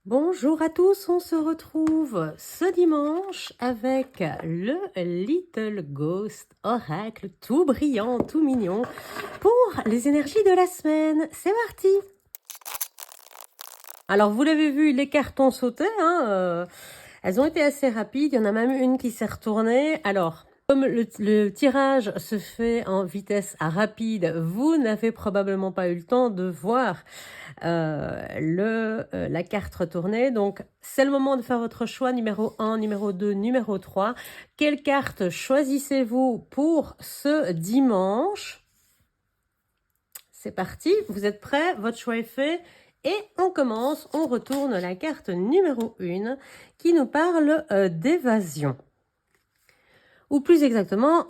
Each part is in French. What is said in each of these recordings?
Bonjour à tous, on se retrouve ce dimanche avec le Little Ghost Oracle tout brillant, tout mignon pour les énergies de la semaine. C'est parti! Alors vous l'avez vu, les cartes ont sauté, elles ont été assez rapides, il y en a même une qui s'est retournée. Alors, comme le tirage se fait en vitesse rapide, vous n'avez probablement pas eu le temps de voir la carte retournée. Donc, c'est le moment de faire votre choix, numéro 1, numéro 2, numéro 3. Quelle carte choisissez-vous pour ce dimanche? C'est parti, vous êtes prêts? Votre choix est fait. Et on commence, on retourne la carte numéro 1 qui nous parle d'évasion. Ou plus exactement,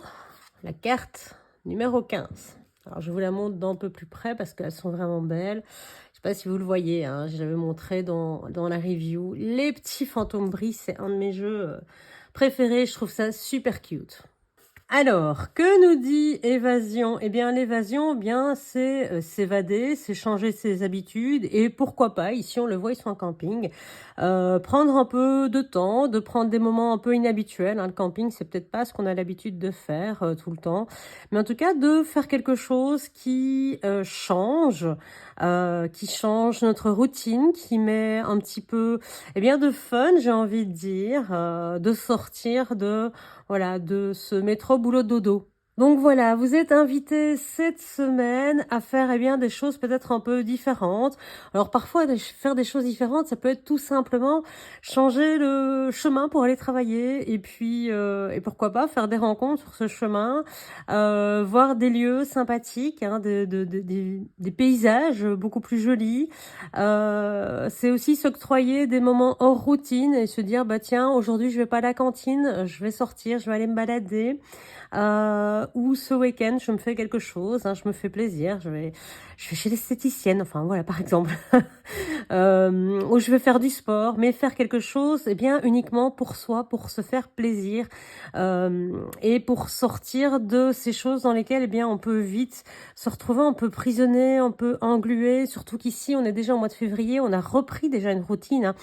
la carte numéro 15. Alors, je vous la montre d'un peu plus près parce qu'elles sont vraiment belles. Je ne sais pas si vous le voyez, je l'avais montré dans la review. Les petits fantômes bris, c'est un de mes jeux préférés. Je trouve ça super cute. Alors, que nous dit évasion? Eh bien, l'évasion, c'est s'évader, c'est changer ses habitudes et pourquoi pas, ici on le voit, ils sont en camping, prendre un peu de temps, de prendre des moments un peu inhabituels. Le camping, c'est peut-être pas ce qu'on a l'habitude de faire tout le temps, mais en tout cas de faire quelque chose qui change notre routine, qui met un petit peu, de fun, j'ai envie de dire, de sortir de ce métro boulot dodo. Donc voilà, vous êtes invité cette semaine à faire des choses peut-être un peu différentes. Alors parfois, faire des choses différentes, ça peut être tout simplement changer le chemin pour aller travailler et puis, et pourquoi pas faire des rencontres sur ce chemin, voir des lieux sympathiques, des paysages beaucoup plus jolis. C'est aussi s'octroyer des moments hors routine et se dire, tiens, aujourd'hui je vais pas à la cantine, je vais sortir, je vais aller me balader. Ou ce week-end, je me fais quelque chose, je me fais plaisir, je vais chez l'esthéticienne, enfin voilà, par exemple. Ou je vais faire du sport, mais faire quelque chose, uniquement pour soi, pour se faire plaisir, et pour sortir de ces choses dans lesquelles, on peut vite se retrouver un peu prisonnier, un peu englué, surtout qu'ici, on est déjà au mois de février, on a repris déjà une routine,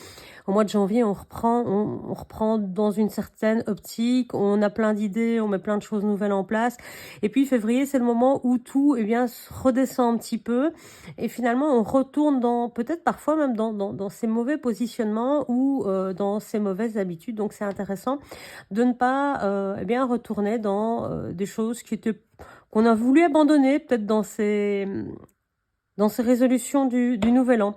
Au mois de janvier, on reprend dans une certaine optique, on a plein d'idées, on met plein de choses nouvelles en place. Et puis février, c'est le moment où tout se redescend un petit peu. Et finalement, on retourne peut-être parfois même dans ces mauvais positionnements ou dans ces mauvaises habitudes. Donc c'est intéressant de ne pas retourner dans des choses qu'on a voulu abandonner, peut-être dans ces résolutions du nouvel an.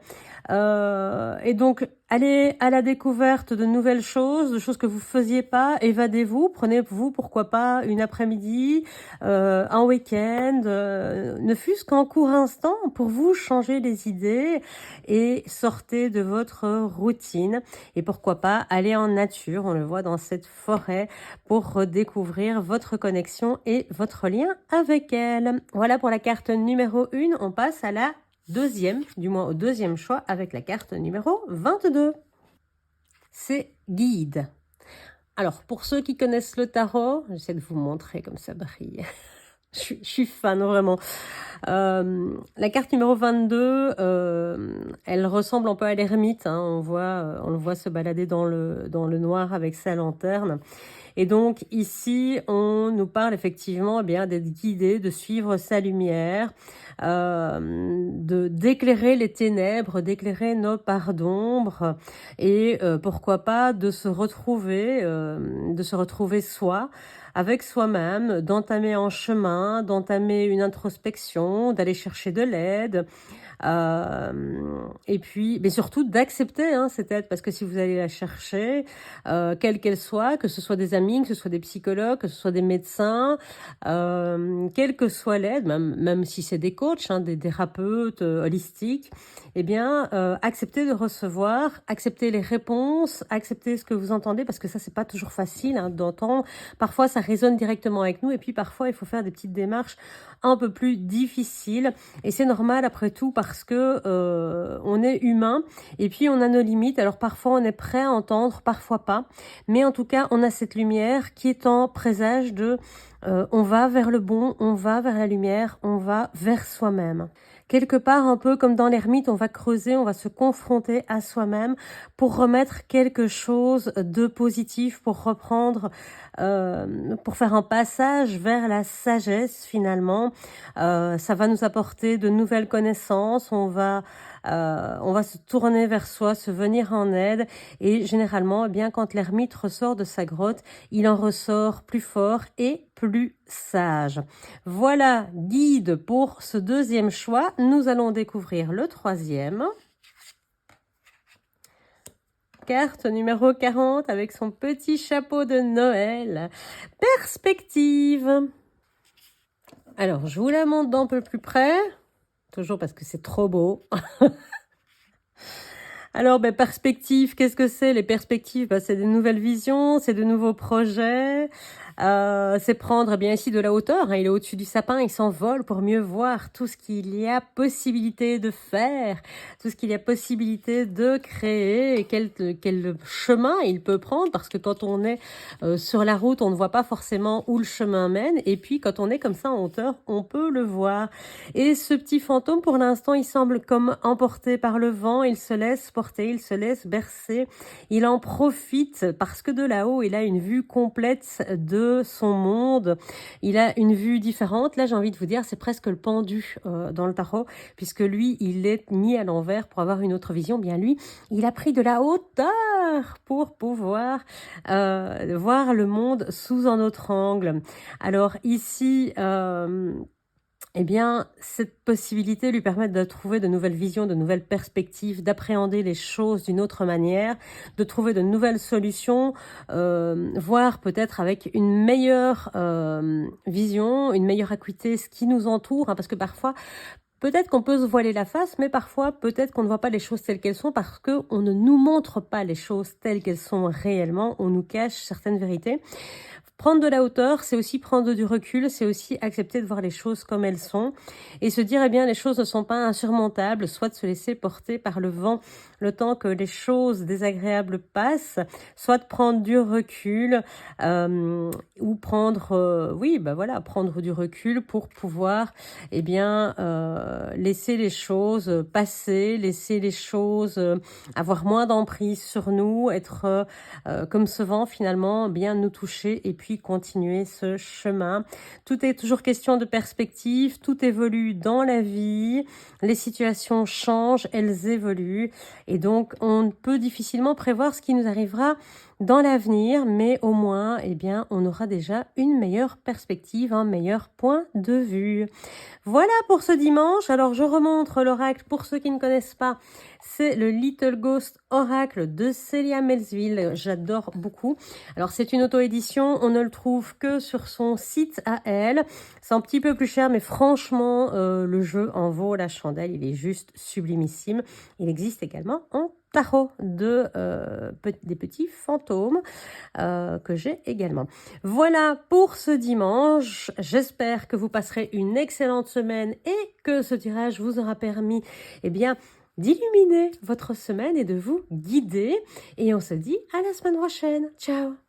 Et donc, allez à la découverte de nouvelles choses, de choses que vous faisiez pas, évadez-vous, prenez-vous, pourquoi pas, une après-midi, un week-end, ne fût-ce qu'en court instant, pour vous changer les idées et sortez de votre routine. Et pourquoi pas, aller en nature, on le voit dans cette forêt, pour redécouvrir votre connexion et votre lien avec elle. Voilà pour la carte numéro 1, on passe à la deuxième, du moins au deuxième choix avec la carte numéro 22. C'est guide. Alors, pour ceux qui connaissent le tarot, j'essaie de vous montrer comme ça brille. Je suis fan, vraiment. La carte numéro 22, elle ressemble un peu à l'ermite. On le voit se balader dans le noir avec sa lanterne. Et donc ici, on nous parle effectivement d'être guidé, de suivre sa lumière, d'éclairer les ténèbres, d'éclairer nos parts d'ombre, et pourquoi pas de se retrouver soi, avec soi-même, d'entamer un chemin, d'entamer une introspection, d'aller chercher de l'aide. Et puis, mais surtout d'accepter cette aide, parce que si vous allez la chercher, quelle qu'elle soit, que ce soit des amis, que ce soit des psychologues, que ce soit des médecins, quelle que soit l'aide, même si c'est des coachs, des thérapeutes holistiques, acceptez de recevoir, acceptez les réponses, acceptez ce que vous entendez, parce que ça, c'est pas toujours facile d'entendre. Parfois, ça résonne directement avec nous, et puis parfois, il faut faire des petites démarches un peu plus difficiles, et c'est normal après tout, parce que on est humain, et puis on a nos limites. Alors parfois, on est prêt à entendre, parfois pas, mais en tout cas, on a cette lumière qui est en présage de on va vers le bon, on va vers la lumière, on va vers soi-même. quelque part un peu comme dans l'ermite, on va creuser, on va se confronter à soi-même pour remettre quelque chose de positif, pour reprendre, pour faire un passage vers la sagesse finalement. Ça va nous apporter de nouvelles connaissances, on va se tourner vers soi, se venir en aide et généralement, eh bien, quand l'ermite ressort de sa grotte, il en ressort plus fort et plus sage. Voilà, guide pour ce deuxième choix. Nous allons découvrir le troisième. Carte numéro 40 avec son petit chapeau de Noël. Perspective. Alors, je vous la montre d'un peu plus près. Toujours parce que c'est trop beau. Alors, perspective, qu'est-ce que c'est? Les perspectives, c'est des nouvelles visions, c'est de nouveaux projets. C'est prendre bien ici de la hauteur, hein, il est au-dessus du sapin, il s'envole pour mieux voir tout ce qu'il y a possibilité de faire, tout ce qu'il y a possibilité de créer et quel chemin il peut prendre, parce que quand on est sur la route, on ne voit pas forcément où le chemin mène, et puis quand on est comme ça en hauteur, on peut le voir. Et ce petit fantôme, pour l'instant, il semble comme emporté par le vent, il se laisse porter, il se laisse bercer, il en profite parce que de là-haut, il a une vue complète de son monde, il a une vue différente. Là, j'ai envie de vous dire, c'est presque le pendu dans le tarot, puisque lui, il est mis à l'envers pour avoir une autre vision. Bien lui, il a pris de la hauteur pour pouvoir voir le monde sous un autre angle. Alors ici, eh bien, cette possibilité lui permet de trouver de nouvelles visions, de nouvelles perspectives, d'appréhender les choses d'une autre manière, de trouver de nouvelles solutions, voire peut-être avec une meilleure vision, une meilleure acuité, ce qui nous entoure, hein, parce que parfois, peut-être qu'on peut se voiler la face, mais parfois, peut-être qu'on ne voit pas les choses telles qu'elles sont parce qu'on ne nous montre pas les choses telles qu'elles sont réellement, on nous cache certaines vérités. Prendre de la hauteur, c'est aussi prendre du recul, c'est aussi accepter de voir les choses comme elles sont et se dire, eh bien, les choses ne sont pas insurmontables, soit de se laisser porter par le vent le temps que les choses désagréables passent, soit de prendre du recul ou prendre, oui, voilà, prendre du recul pour pouvoir, eh bien, laisser les choses passer, laisser les choses avoir moins d'emprise sur nous, être comme ce vent finalement, bien nous toucher et puis continuer ce chemin. Tout est toujours question de perspective, tout évolue dans la vie, les situations changent, elles évoluent et donc on peut difficilement prévoir ce qui nous arrivera dans l'avenir, mais au moins, eh bien, on aura déjà une meilleure perspective, un meilleur point de vue. Voilà pour ce dimanche. Alors, je remontre l'oracle pour ceux qui ne connaissent pas. C'est le Little Ghost Oracle de Célia Melville. J'adore beaucoup. Alors, c'est une auto-édition. On ne le trouve que sur son site à elle. C'est un petit peu plus cher, mais franchement, le jeu en vaut la chandelle. Il est juste sublimissime. Il existe également en tarot des petits fantômes que j'ai également. Voilà pour ce dimanche. J'espère que vous passerez une excellente semaine et que ce tirage vous aura permis, eh bien, d'illuminer votre semaine et de vous guider. Et on se dit à la semaine prochaine. Ciao!